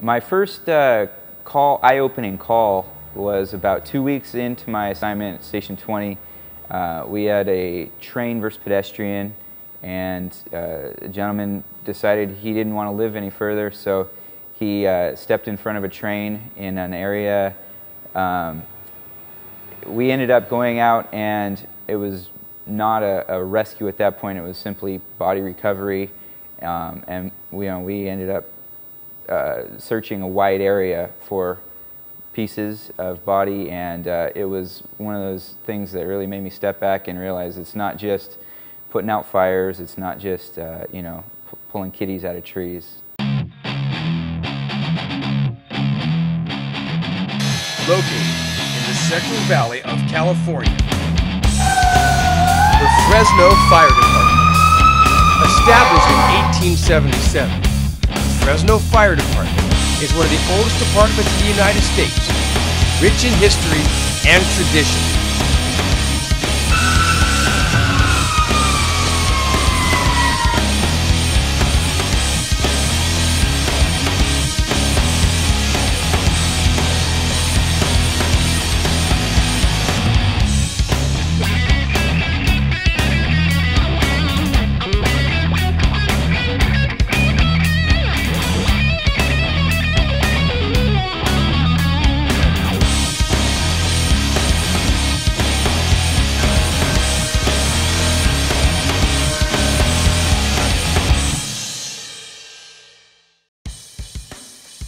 My first eye-opening call was about 2 weeks into my assignment at Station 20. We had a train versus pedestrian, and a gentleman decided he didn't want to live any further, so he stepped in front of a train in an area. We ended up going out, and it was not a rescue at that point. It was simply body recovery, and we ended up searching a wide area for pieces of body, and it was one of those things that really made me step back and realize it's not just putting out fires, it's not just pulling kitties out of trees. Located in the Central Valley of California, the Fresno Fire Department. Established in 1877, the Fresno Fire Department is one of the oldest departments in the United States, rich in history and tradition.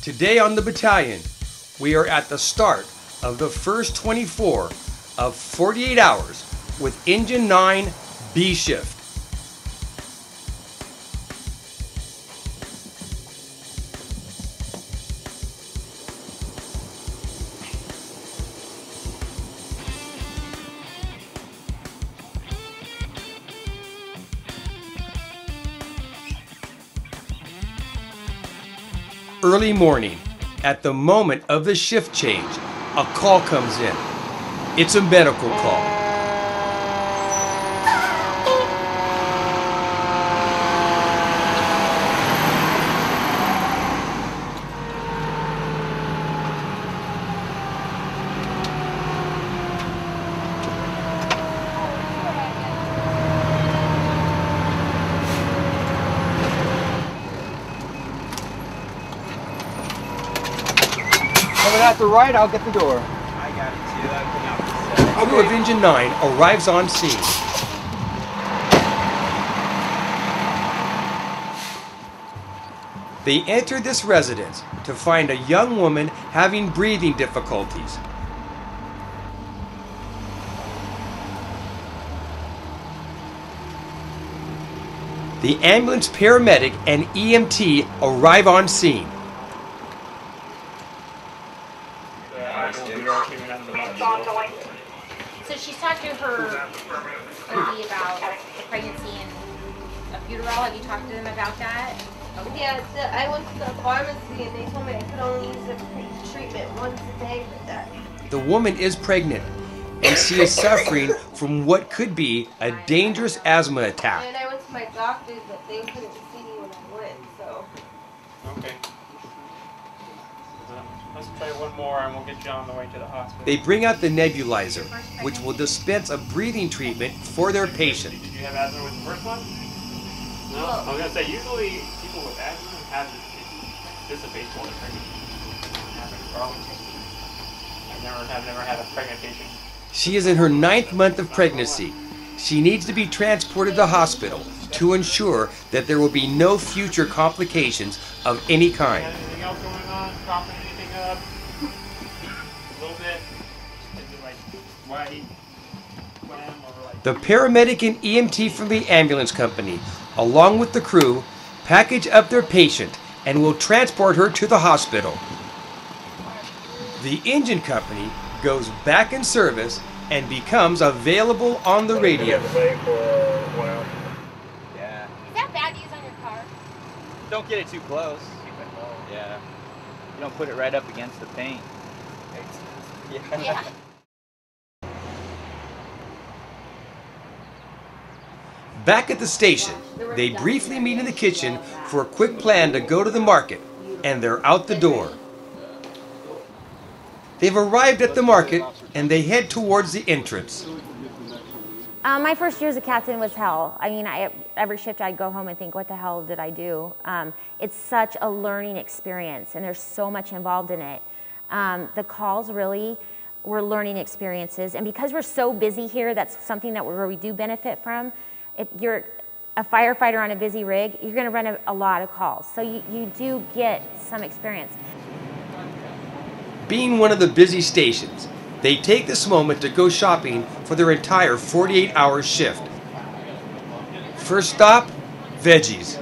Today on the Battalion, we are at the start of the first 24 of 48 hours with Engine 9 B shift. Early morning, at the moment of the shift change, a call comes in. It's a medical call. Coming out the right, I'll get the door. I got it too. I've been out this side. Crew of Engine 9 arrives on scene. They enter this residence to find a young woman having breathing difficulties. The ambulance paramedic and EMT arrive on scene. So she's talked to her OB about the pregnancy and epidural. Have you talked to them about that? Okay. Yeah, I went to the pharmacy and they told me I could only use the treatment once a day with that. The woman is pregnant, and she is suffering from what could be a dangerous asthma attack. And I went to my doctors, but they couldn't see me when I went, so. Okay. Let's try one more and we'll get you on the way to the hospital. They bring out the nebulizer, which will dispense a breathing treatment for their patient. Did you have asthma with the first one? No? I was going to say, usually people with asthma have it dissipates while they're pregnant. I've never had a pregnant patient. She is in her 9th month of pregnancy. She needs to be transported to the hospital to ensure that there will be no future complications of any kind. Anything else going on? Coughing anything up? A little bit? Is it like white, phlegm, or like... The paramedic and EMT from the ambulance company, along with the crew, package up their patient and will transport her to the hospital. The engine company goes back in service and becomes available on the radio. Yeah. Is that bad news on your car? Don't get it too close. Yeah. You don't put it right up against the paint. Yeah. Back at the station, they briefly meet in the kitchen for a quick plan to go to the market. and they're out the door. They've arrived at the market and they head towards the entrance. My first year as a captain was hell. I mean, every shift I'd go home and think, what the hell did I do? It's such a learning experience, and there's so much involved in it. The calls really were learning experiences, and because we're so busy here, that's something that where we do benefit from. If you're a firefighter on a busy rig, you're going to run a lot of calls, so you do get some experience. Being one of the busy stations, they take this moment to go shopping for their entire 48-hour shift. First stop, veggies.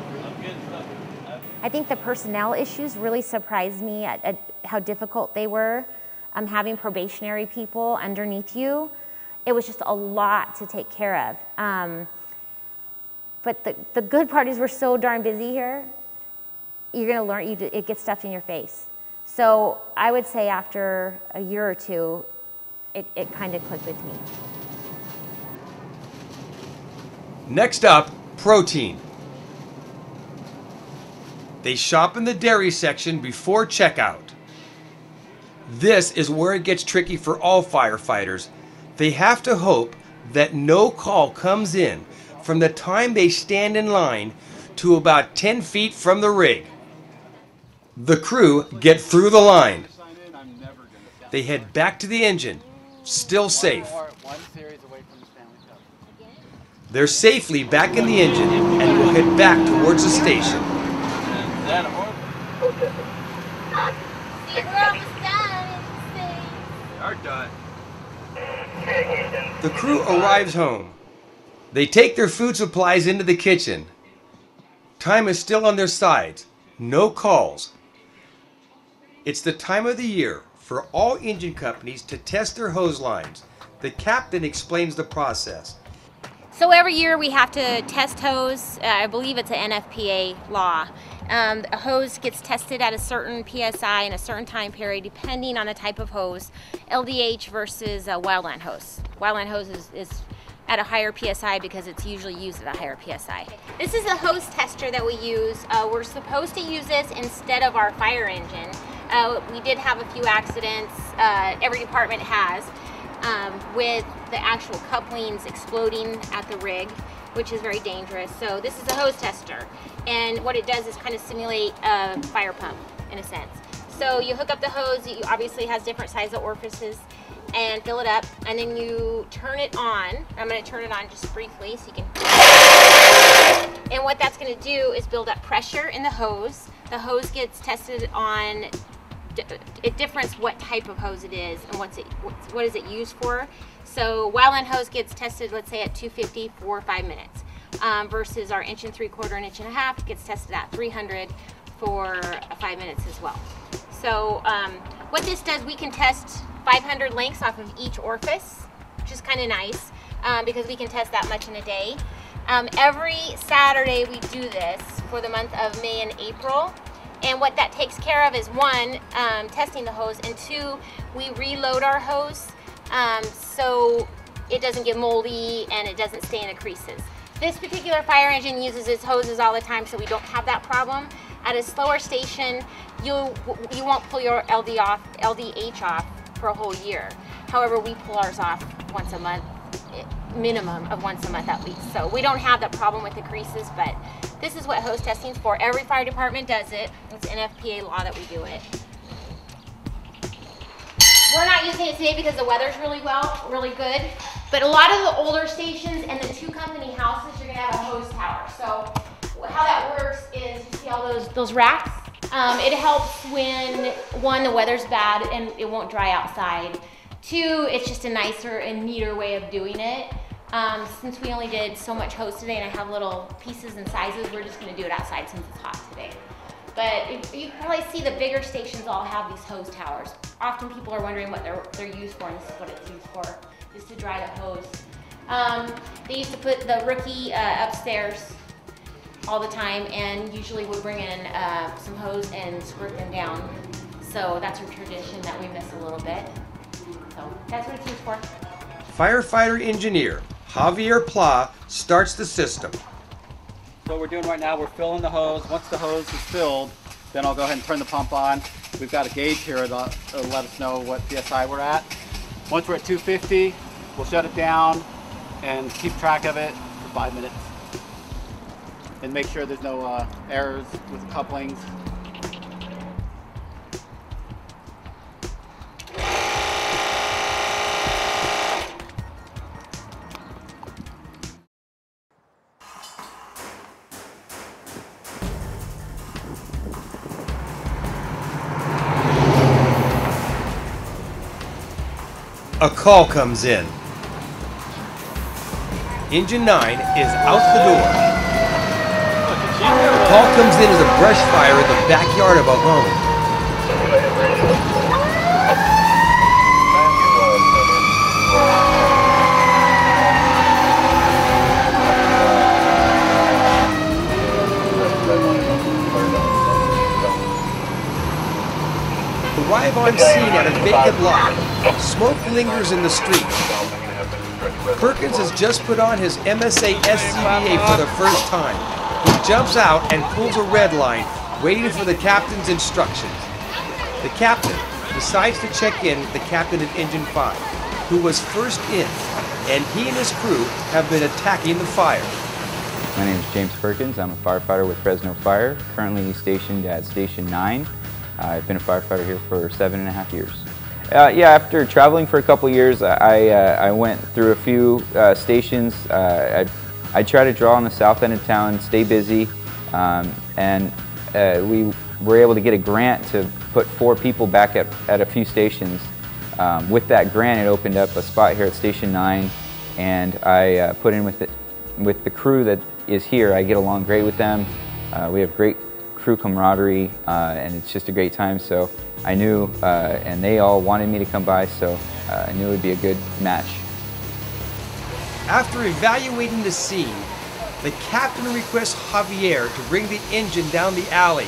I think the personnel issues really surprised me at how difficult they were. Having probationary people underneath you, it was just a lot to take care of. But the good part is we're so darn busy here, you're gonna learn, it gets stuffed in your face. So I would say after a year or two, it kind of clicked with me. Next up, protein. They shop in the dairy section before checkout. This is where it gets tricky for all firefighters. They have to hope that no call comes in from the time they stand in line to about 10 feet from the rig. The crew get through the line. They head back to the engine, still safe. They're safely back in the engine and will head back towards the station. The crew arrives home. They take their food supplies into the kitchen. Time is still on their sides. No calls. It's the time of the year for all engine companies to test their hose lines. The captain explains the process. So every year we have to test hose. I believe it's an NFPA law. A hose gets tested at a certain PSI in a certain time period depending on the type of hose. LDH versus wildland hose. Wildland hose is at a higher PSI because it's usually used at a higher PSI. This is a hose tester that we use. We're supposed to use this instead of our fire engine. We did have a few accidents, every department has, with the actual couplings exploding at the rig, which is very dangerous. So this is a hose tester, and what it does is kind of simulate a fire pump in a sense. So you hook up the hose, it obviously has different size of orifices, and fill it up, and then you turn it on. I'm going to turn it on just briefly so you can. And what that's going to do is build up pressure in the hose. The hose gets tested on it differs what type of hose it is and what is it used for. So wildland hose gets tested, let's say at 250 for 5 minutes, versus our 1 3/4 and 1 1/2 gets tested at 300 for 5 minutes as well. So what this does, we can test 500 lengths off of each orifice, which is kind of nice because we can test that much in a day. Every Saturday we do this for the month of May and April. And what that takes care of is one, testing the hose, and two, we reload our hose so it doesn't get moldy and it doesn't stay in the creases. This particular fire engine uses its hoses all the time, so we don't have that problem. At a slower station, you won't pull your LDH off for a whole year. However, we pull ours off once a month, minimum of once a month at least. So we don't have that problem with the creases, but this is what hose testing is for. Every fire department does it. It's NFPA law that we do it. We're not using it today because the weather's really good. But a lot of the older stations and the 2 company houses, you're gonna have a hose tower. So how that works is, you see all those racks? It helps when, one, the weather's bad and it won't dry outside. 2, it's just a nicer and neater way of doing it. Since we only did so much hose today and I have little pieces and sizes, we're just gonna do it outside since it's hot today. But you can probably see the bigger stations all have these hose towers. Often people are wondering what they're used for, and this is what it's used for, is to dry the hose. They used to put the rookie upstairs all the time, and usually would bring in some hose and squirt them down. So that's a tradition that we miss a little bit. So that's what it's used for. Firefighter engineer Javier Pla starts the system. So what we're doing right now, we're filling the hose. Once the hose is filled, Then I'll go ahead and turn the pump on. We've got a gauge here that'll let us know what PSI we're at. Once we're at 250, we'll shut it down and keep track of it for 5 minutes. And make sure there's no errors with the couplings. A call comes in. Engine 9 is out the door. The call comes in as a brush fire in the backyard of a home. Arrive on scene at a vacant lot. Smoke lingers in the street. Perkins has just put on his MSA SCBA for the first time. He jumps out and pulls a red line, waiting for the captain's instructions. The captain decides to check in with the captain of Engine 5, who was first in, and he and his crew have been attacking the fire. My name is James Perkins. I'm a firefighter with Fresno Fire, currently stationed at Station 9. I've been a firefighter here for 7.5 years. Yeah, after traveling for a couple years, I went through a few stations. I try to draw on the south end of town, stay busy, and we were able to get a grant to put 4 people back at a few stations. With that grant, it opened up a spot here at Station 9, and I put in with the crew that is here. I get along great with them. We have great crew camaraderie, and it's just a great time. So I knew, and they all wanted me to come by, so I knew it would be a good match. After evaluating the scene, the captain requests Javier to bring the engine down the alley.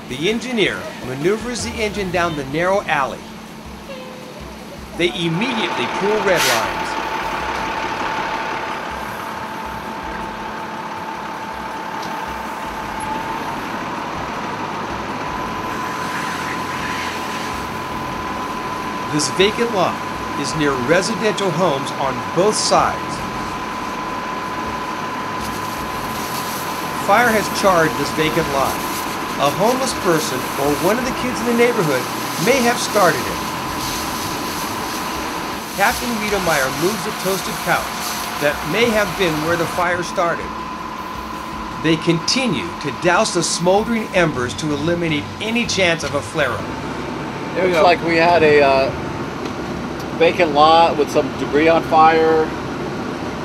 The engineer maneuvers the engine down the narrow alley. They immediately pull red lines. This vacant lot is near residential homes on both sides. Fire has charred this vacant lot. A homeless person or one of the kids in the neighborhood may have started it. Captain WEDEMEYER moves a toasted couch that may have been where the fire started. They continue to douse the smoldering embers to eliminate any chance of a flare-up. It looks like we had a vacant lot with some debris on fire.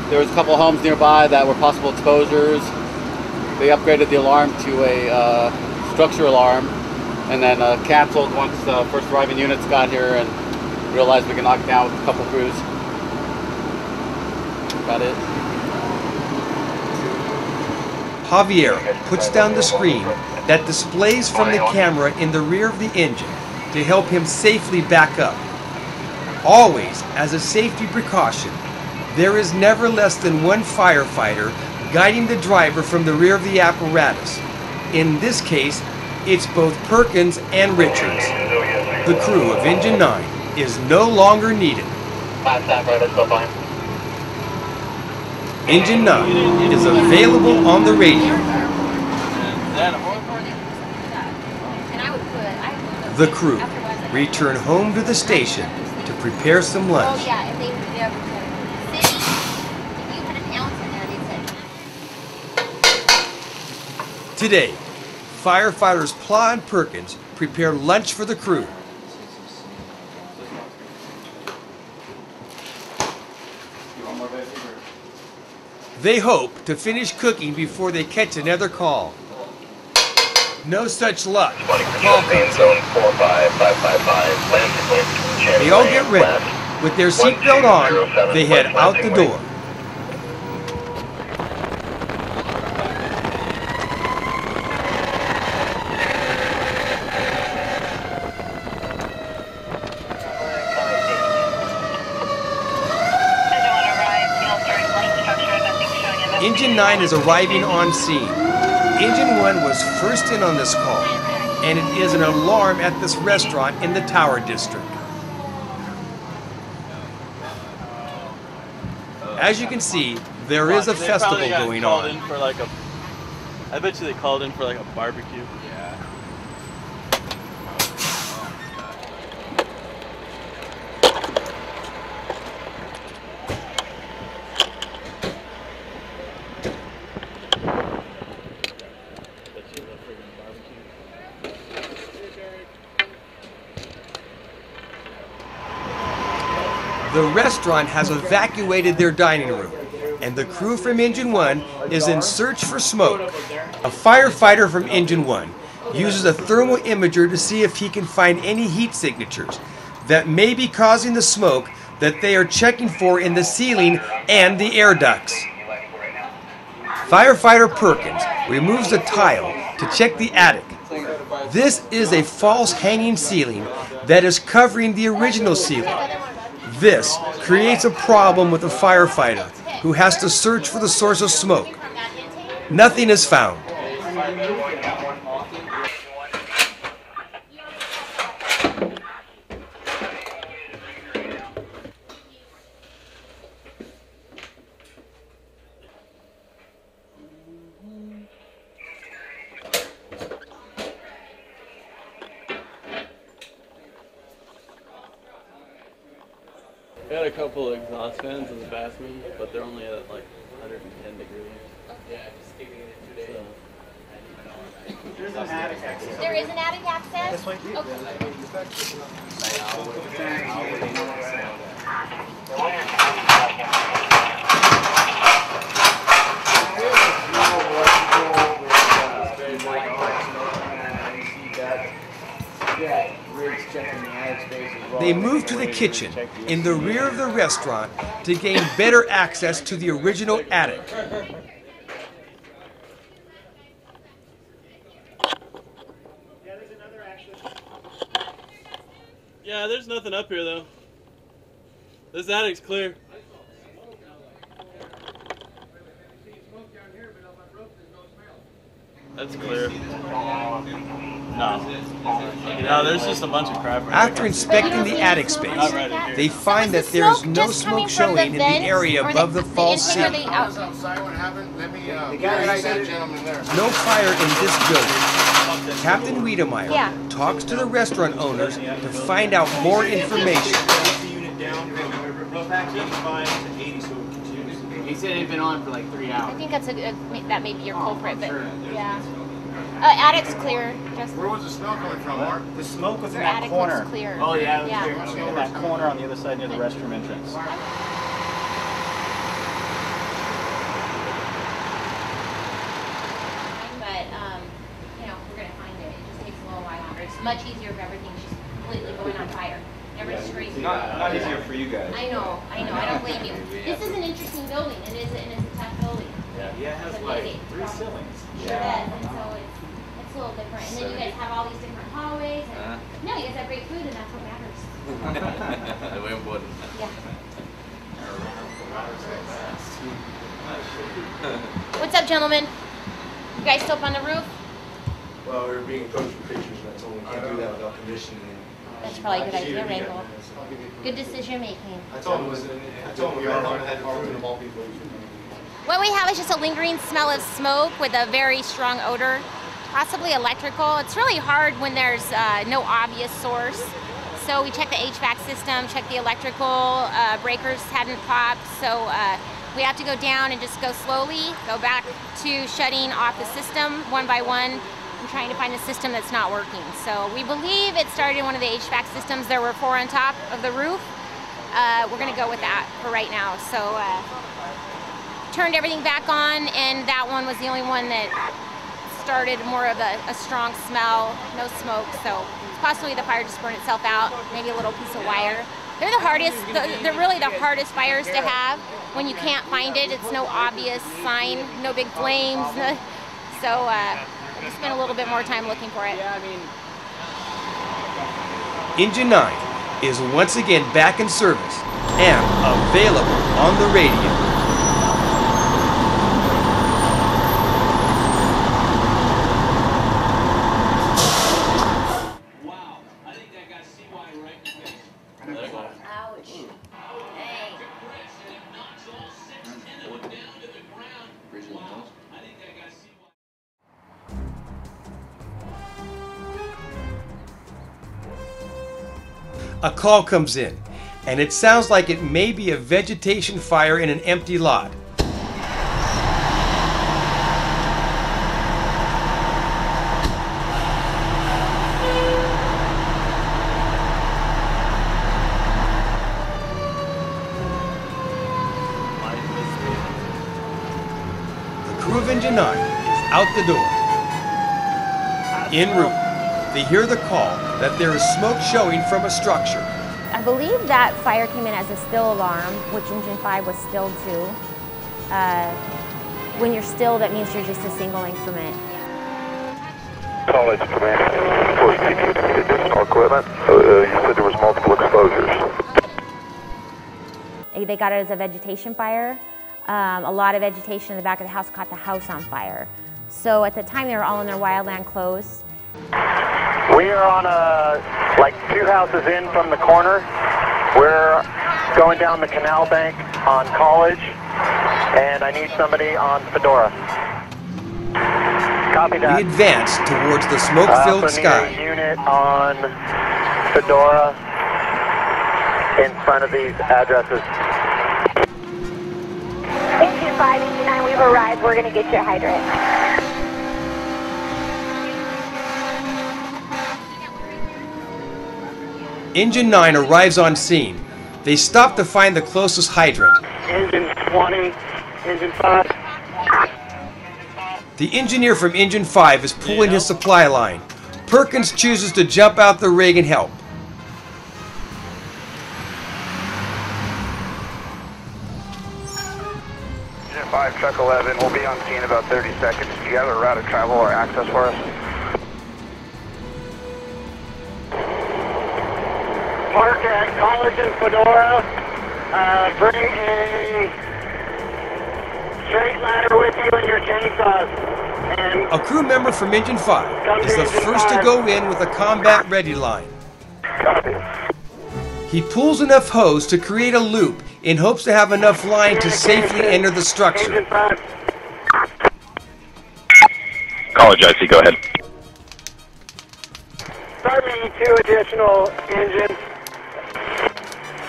There was a couple homes nearby that were possible exposures. They upgraded the alarm to a structure alarm, and then canceled once the first arriving units got here and realized we could knock it down with a couple crews. About it. Javier puts down the screen that displays from the camera in the rear of the engine to help him safely back up. Always, as a safety precaution, there is never less than one firefighter guiding the driver from the rear of the apparatus. In this case, it's both Perkins and Richards. The crew of Engine 9 is no longer needed. Engine 9 is available on the radio. The crew return home to the station to prepare some lunch. Oh yeah, if they city, if you put an ounce in there, they said. Today, firefighters Pla and Perkins prepare lunch for the crew. They hope to finish cooking before they catch another call. No such luck. Call comes in. They all get ready. With their seatbelt on, they head out the door. Engine 9 is arriving on scene. Engine 1 was first in on this call, and it is an alarm at this restaurant in the Tower District. As you can see, there is a festival going on. I bet you they called in for like a barbecue. Yeah. The restaurant has evacuated their dining room, and the crew from Engine 1 is in search for smoke. A firefighter from Engine 1 uses a thermal imager to see if he can find any heat signatures that may be causing the smoke that they are checking for in the ceiling and the air ducts. Firefighter Perkins removes the tile to check the attic. This is a false hanging ceiling that is covering the original ceiling. This creates a problem with the firefighter, who has to search for the source of smoke. Nothing is found. We had a couple of exhaust fans in the bathroom, but they're only at like 110 degrees. Yeah, just keeping it in 2 days. There's an attic access. There is an attic access? This way? They move to the kitchen in the rear of the restaurant to gain better access to the original attic. Yeah, there's nothing up here though. This attic's clear. That's clear. No, there's just a bunch of crap. After inspecting the attic space, they find that there is no smoke showing in the area above the false ceiling. No fire in this building. Captain WEDEMEYER talks to the restaurant owners to find out more information. He said it had been on for like 3 hours. I think that's that may be your culprit, but yeah. Attic's clear. Just where was the smell coming from, Mark? The smoke was in that corner. Looks clear. Oh yeah, it was clear. In that corner on the other side near the restroom entrance. But you know, we're gonna find it. It just takes a little while longer. It's much easier if everything's just completely going on fire. Never straight. Not easier for you guys. I know. I don't blame you. This is an interesting building. It is, and it's a tough building. Yeah, it has like 3 ceilings. Sure does, and so it's a little different. And then you guys have all these different hallways. And no, you guys have great food, and that's what matters. Yeah. What's up, gentlemen? You guys still up on the roof? Well, we were being coached for pictures, and I told them we can't do that without conditioning. That's probably a good idea, Rainbow. Good decision making. I told them we are going to have the ball people. What we have is just a lingering smell of smoke with a very strong odor, possibly electrical. It's really hard when there's no obvious source. So we check the HVAC system, check the electrical, breakers hadn't popped, so we have to go down and just go slowly, go back to shutting off the system one by one and trying to find a system that's not working. So we believe it started in one of the HVAC systems. There were 4 on top of the roof. We're gonna go with that for right now. So turned everything back on, and that one was the only one that started more of a strong smell, no smoke. So possibly the fire just burned itself out, maybe a little piece of wire. They're the hardest, they're really the hardest fires to have when you can't find it. It's no obvious sign, no big flames. So we'll just spend a little bit more time looking for it. Engine 9 is once again back in service and available on the radio. Ouch. Hey. A call comes in, and it sounds like it may be a vegetation fire in an empty lot. The crew of Engine 9 is out the door. En route, they hear the call that there is smoke showing from a structure. I believe that fire came in as a still alarm, which Engine 5 was stilled to. When you're still, that means you're just a single increment. College command, additional equipment. You said there was multiple exposures. They got it as a vegetation fire. A lot of vegetation in the back of the house caught the house on fire. So at the time, they were all in their wildland clothes. We are on like 2 houses in from the corner. We're going down the canal bank on College, and I need somebody on Fedora. Copy that. We advance towards the smoke-filled sky. Need a unit on Fedora in front of these addresses. Engine 5, Engine 9, we've arrived. We're going to get you a hydrant. Engine 9 arrives on scene. They stop to find the closest hydrant. Engine 20, Engine 5. The engineer from Engine 5 is pulling his supply line. Perkins chooses to jump out the rig and help. Engine 5, truck 11, we'll be on scene in about 30 seconds. Do you have a route of travel or access for us? Park at College and Fedora. Bring a straight ladder with you and your chainsaws. And a crew member from Engine 5 is the first to go in with a combat ready line. Copy. He pulls enough hose to create a loop in hopes to have enough line to safely enter the structure. Engine 5. College IC, go ahead. Start me 2 additional engines.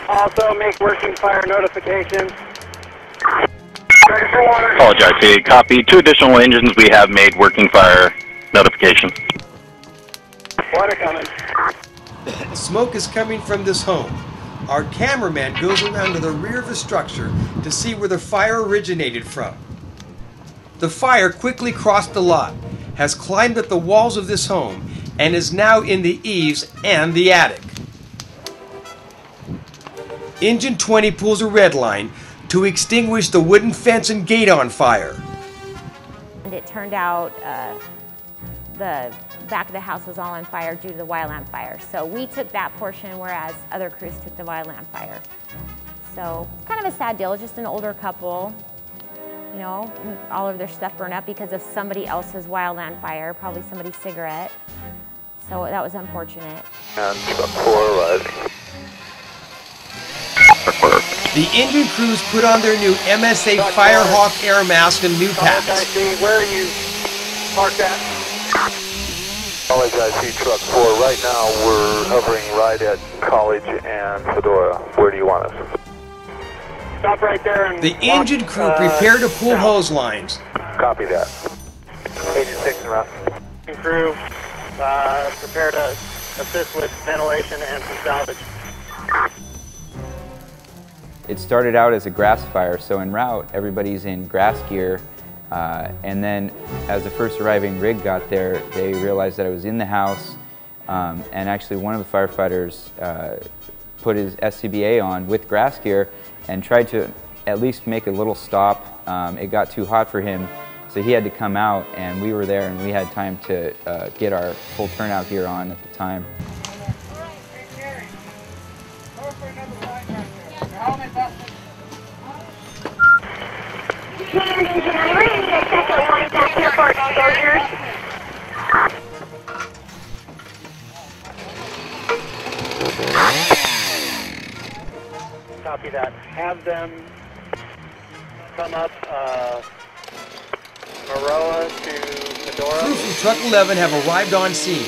Also make working fire notifications. College IC, copy. 2 additional engines we have made working fire notification. Water coming. Smoke is coming from this home. Our cameraman goes around to the rear of the structure to see where the fire originated from. The fire quickly crossed the lot, has climbed up the walls of this home, and is now in the eaves and the attic. Engine 20 pulls a red line to extinguish the wooden fence and gate on fire. And it turned out the back of the house was all on fire due to the wildland fire. So we took that portion, whereas other crews took the wildland fire. So kind of a sad deal, just an older couple, you know, all of their stuff burned up because of somebody else's wildland fire, probably somebody's cigarette. So that was unfortunate. And truck 4 arriving. The engine crews put on their new MSA Firehawk air mask and new packs. Where are you parked at? College IC, truck 4. Right now we're hovering right at College and Fedora. Where do you want us? Stop right there and the engine crew prepare to pull hose lines. Copy that. Agent 6 en route. Crew prepare to assist with ventilation and some salvage. It started out as a grass fire, so en route, everybody's in grass gear. And then as the first arriving rig got there, they realized that I was in the house. And actually one of the firefighters put his SCBA on with grass gear and tried to at least make a little stop. It got too hot for him, so he had to come out, and we were there and we had time to get our full turnout gear on at the time. copy that. Have them come up Maroa to Fedora. Crew from Truck 11 have arrived on scene.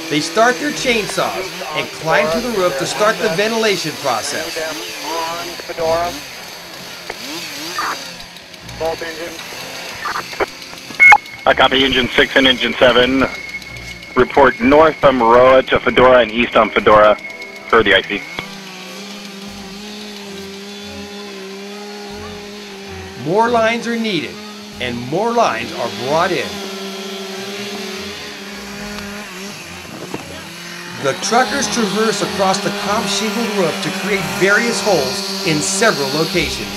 They start their chainsaws and climb to the roof to start the ventilation process. On Fedora. Both engines. I copy Engine 6 and Engine 7. Report north on Maroa to Fedora and east on Fedora for the IC. More lines are needed, and more lines are brought in. The truckers traverse across the comp-shingled roof to create various holes in several locations.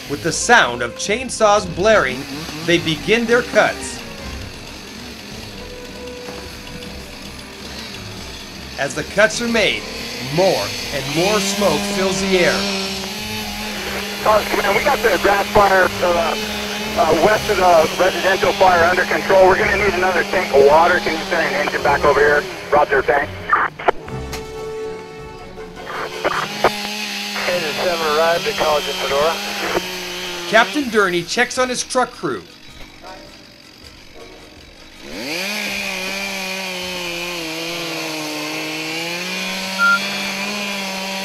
With the sound of chainsaws blaring, they begin their cuts. As the cuts are made, more and more smoke fills the air. We got the grass fire west of the residential fire under control. We're going to need another tank of water. Can you send an engine back over here? Roger, tank. Engine 7 arrived at College in Fedora. Captain Durney checks on his truck crew.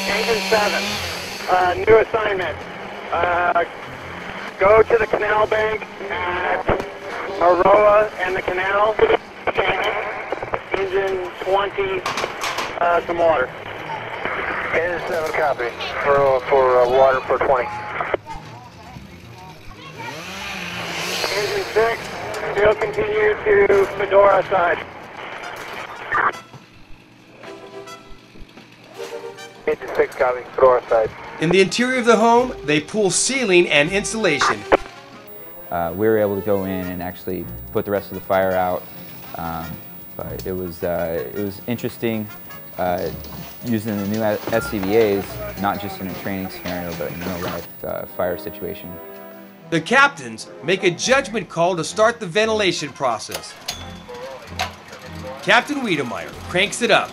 Engine 7, new assignment. Go to the canal bank at Maroa and the canal. Engine 20, some water. Engine 7, copy. For water for 20. Engine 6, still continue to Fedora side. Engine 6, copy. Fedora side. In the interior of the home, they pull ceiling and insulation. We were able to go in and actually put the rest of the fire out, but it was interesting using the new SCBAs, not just in a training scenario, but in a real-life fire situation. The captains make a judgment call to start the ventilation process. Captain WEDEMEYER cranks it up.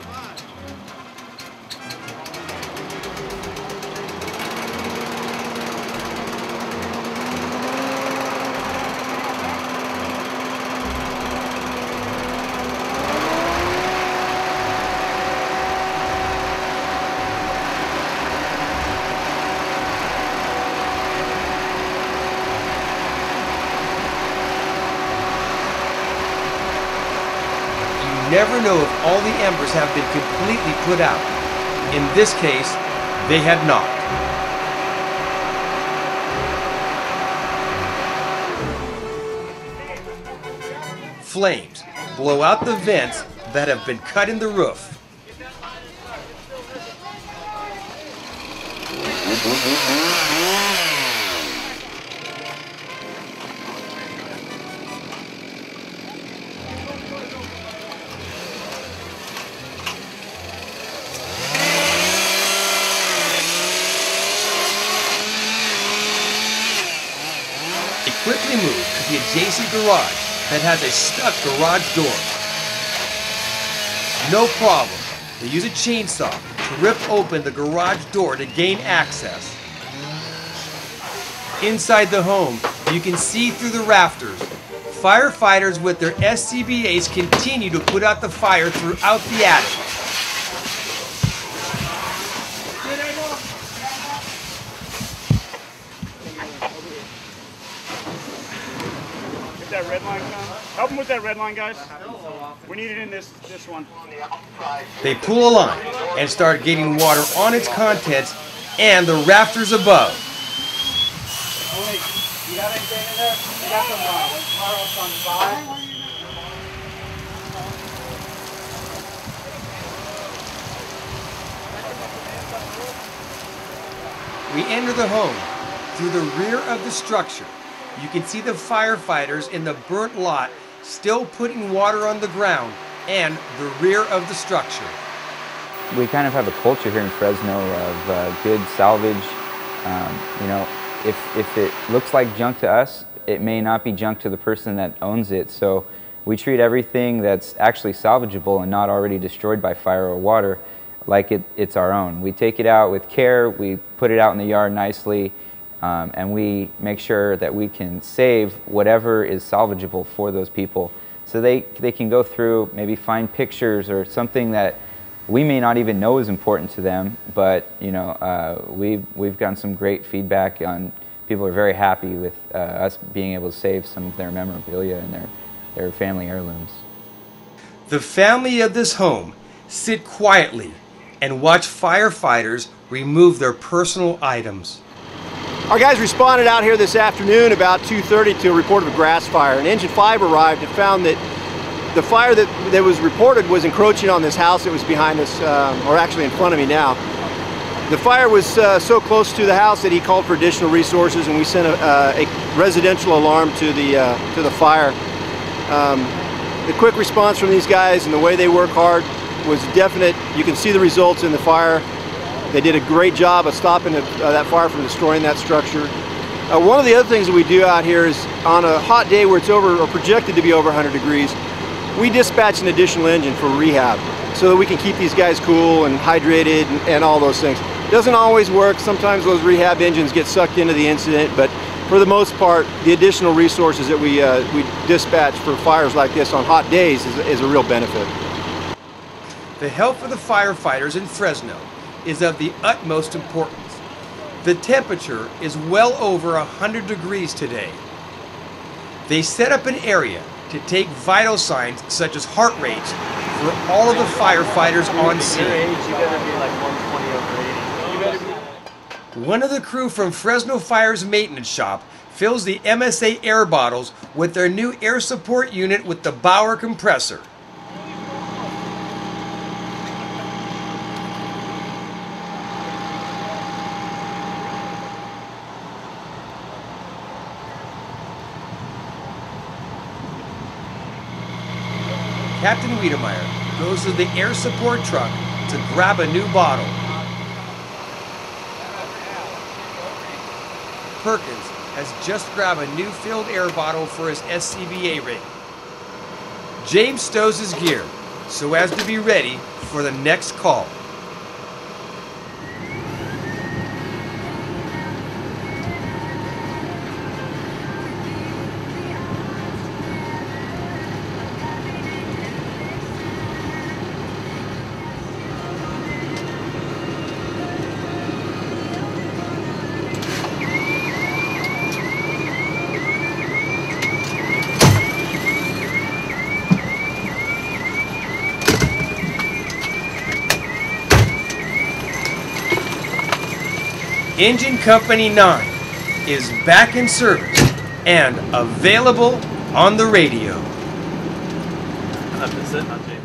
Never know if all the embers have been completely put out. In this case, they had not. Flames blow out the vents that have been cut in the roof. Quickly move to the adjacent garage that has a stuck garage door. No problem. They use a chainsaw to rip open the garage door to gain access. Inside the home, you can see through the rafters. Firefighters with their SCBAs continue to put out the fire throughout the attic. That red line come. Help them with that red line, guys. We need it in this one. They pull a line and start getting water on its contents and the rafters above. You got anything in there? You got some fireworks on the side? We enter the home through the rear of the structure. You can see the firefighters in the burnt lot still putting water on the ground and the rear of the structure. We kind of have a culture here in Fresno of good salvage. You know, if it looks like junk to us, it may not be junk to the person that owns it. So we treat everything that's actually salvageable and not already destroyed by fire or water like it's our own. We take it out with care, we put it out in the yard nicely, and we make sure that we can save whatever is salvageable for those people. So they can go through, maybe find pictures or something that we may not even know is important to them, but you know, we've gotten some great feedback on, people are very happy with us being able to save some of their memorabilia and their family heirlooms. The family of this home sit quietly and watch firefighters remove their personal items. Our guys responded out here this afternoon about 2:30 to a report of a grass fire. And Engine 5 arrived and found that the fire that was reported was encroaching on this house that was behind us, or actually in front of me now. The fire was so close to the house that he called for additional resources, and we sent a residential alarm to the fire. The quick response from these guys and the way they work hard was definite. You can see the results in the fire. They did a great job of stopping that fire from destroying that structure. One of the other things that we do out here is on a hot day where it's over or projected to be over 100 degrees, we dispatch an additional engine for rehab so that we can keep these guys cool and hydrated and all those things. It doesn't always work. Sometimes those rehab engines get sucked into the incident, but for the most part, the additional resources that we dispatch for fires like this on hot days is a real benefit. The health of the firefighters in Fresno is of the utmost importance. The temperature is well over 100 degrees today. They set up an area to take vital signs such as heart rates for all of the firefighters on scene. One of the crew from Fresno Fire's maintenance shop fills the MSA air bottles with their new air support unit with the Bauer compressor. Captain WEDEMEYER goes to the air support truck to grab a new bottle. Perkins has just grabbed a new filled air bottle for his SCBA rig. James stows his gear so as to be ready for the next call. Engine Company 9 is back in service and available on the radio. I have to sit on James.